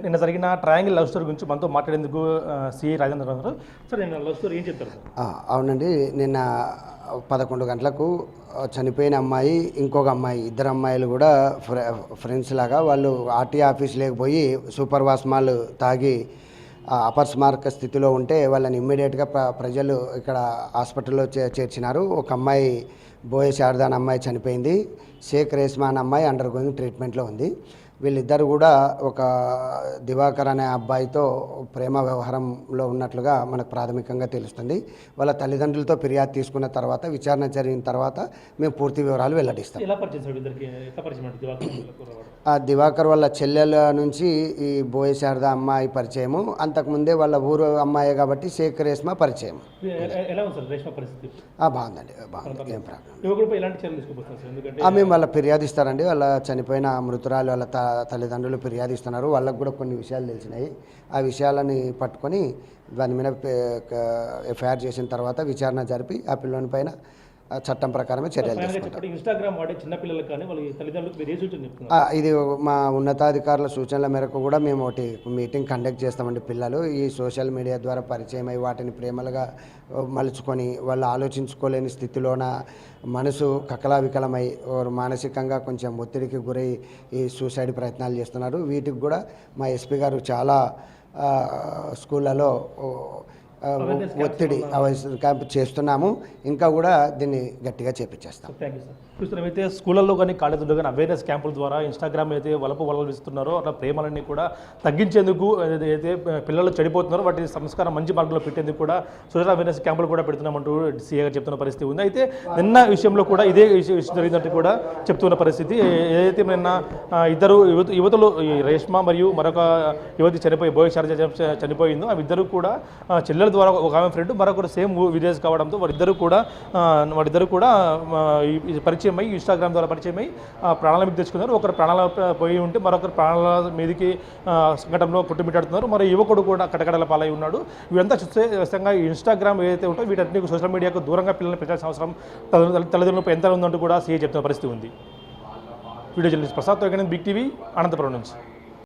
నిన్న జరిగిన triangle love story గురించి మనతో మాట్లాడేందుకు సిఐ రాజేంద్ర గారు. సార్ నిన్న లవ్ స్టోరీ ఏం చెప్తారు? అవునండి, నిన్న 11 గంటలకు చనిపోయిన అమ్మాయి ఇంకొక అమ్మాయి, ఇద్దరు అమ్మాయిలు కూడా ఫ్రెండ్స్ లాగా వాళ్ళు ఆర్టీ ఆఫీస్ లేకపోయి సూపర్ వాస్మాల్ తాగి అపస్మారక స్థితిలో ఉంటే వాళ్ళని ఇమ్మీడియట్గా ప్రజలు ఇక్కడ హాస్పిటల్లో చేర్చినారు. ఒక అమ్మాయి బోయే శారదాన్ అమ్మాయి చనిపోయింది. షేక్ రేస్మా అనే అమ్మాయి అండర్ గోయింగ్ ట్రీట్మెంట్లో ఉంది. వీళ్ళిద్దరు కూడా ఒక దివాకర్ అనే అబ్బాయితో ప్రేమ వ్యవహారంలో ఉన్నట్లుగా మనకు ప్రాథమికంగా తెలుస్తుంది. వాళ్ళ తల్లిదండ్రులతో ఫిర్యాదు తీసుకున్న తర్వాత విచారణ జరిగిన తర్వాత మేము పూర్తి వివరాలు వెల్లడిస్తాం. ఆ దివాకర్ వాళ్ళ చెల్లెల నుంచి ఈ బోయే శారద అమ్మాయి పరిచయము, అంతకుముందే వాళ్ళ ఊరు అమ్మాయి కాబట్టి షేక్ రేస్మా పరిచయం. బాగుందండి, బాగుంది, ఏం ప్రాబ్లం. మేము వాళ్ళ ఫిర్యాదు ఇస్తారండి. వాళ్ళ చనిపోయిన మృతురాలు వాళ్ళ తల్లిదండ్రులు ఫిర్యాదు ఇస్తున్నారు. వాళ్ళకు కూడా కొన్ని విషయాలు తెలిసినాయి. ఆ విషయాలని పట్టుకొని దాని మీద ఎఫ్ఐఆర్ చేసిన తర్వాత విచారణ జరిపి ఆ పిల్లోని పైన చట్టం ప్రకారమే చర్యలు తీసుకుంటారు. ఇది మా ఉన్నతాధికారుల సూచనల మేరకు కూడా మేము ఒకటి మీటింగ్ కండక్ట్ చేస్తామండి. పిల్లలు ఈ సోషల్ మీడియా ద్వారా పరిచయం అయ్యి వాటిని ప్రేమలుగా మలుచుకొని వాళ్ళు ఆలోచించుకోలేని స్థితిలోన మనసు కకలావికలమై మానసికంగా కొంచెం ఒత్తిడికి గురై ఈ సూసైడ్ ప్రయత్నాలు చేస్తున్నారు. వీటికి కూడా మా ఎస్పీ గారు చాలా స్కూళ్ళలో ఒత్తిడి క్యాంప్ చేస్తున్నాము. ఇంకా కూడా దీన్ని గట్టిగా చేపించేస్తాం. చూస్తున్నమైతే స్కూళ్ళల్లో కానీ కాలేజీల్లో కానీ అవేర్నెస్ క్యాంపుల ద్వారా ఇన్స్టాగ్రామ్ అయితే వలలు ఇస్తున్నారో అట్లా ప్రేమలన్నీ కూడా తగ్గించేందుకు ఏదైతే పిల్లలు చెడిపోతున్నారో వాటి సంస్కారం మంచి మార్గంలో పెట్టేందుకు కూడా సోషల్ అవేర్నెస్ క్యాంపులు కూడా పెడుతున్నామంటూ సీఏ గారు చెప్తున్న పరిస్థితి ఉంది. అయితే నిన్న విషయంలో కూడా ఇదే విషయం జరిగినట్టు కూడా చెప్తున్న పరిస్థితి. ఏదైతే నిన్న ఇద్దరు యువతులు రేష్మా మరియు మరొక యువతి బోయే శారద చనిపోయిందో ఆ ఇద్దరు కూడా చెల్లెల ద్వారా ఒక ఆమె ఫ్రెండ్ మరొకరు సేమ్ విలేజ్ కావడంతో వారిద్దరు కూడా పరిచయం అయ్యి ఇన్స్టాగ్రామ్ ద్వారా పరిచయం అయ్యి ప్రాణాల మీద తెచ్చుకున్నారు. ఒకరు ప్రాణాల పోయి ఉంటే మరొకరు ప్రాణాల మీదకి సంఘటనలో కొట్టుమిట్టాడుతున్నారు. మరి యువకుడు కూడా కటకడల పాలై ఉన్నాడు. ఇవంతా చూస్తే విధంగా ఇన్స్టాగ్రామ్ ఏదైతే ఉంటో వీటన్నిటి సోషల్ మీడియాకు దూరంగా పిల్లల్ని పెట్టాల్సిన అవసరం తల్లిదండ్రులపై ఎంత ఉందంటూ కూడా సీఏ చెప్తున్న పరిస్థితి ఉంది. Video journalist Prasad big TV Anantapuram నుంచి.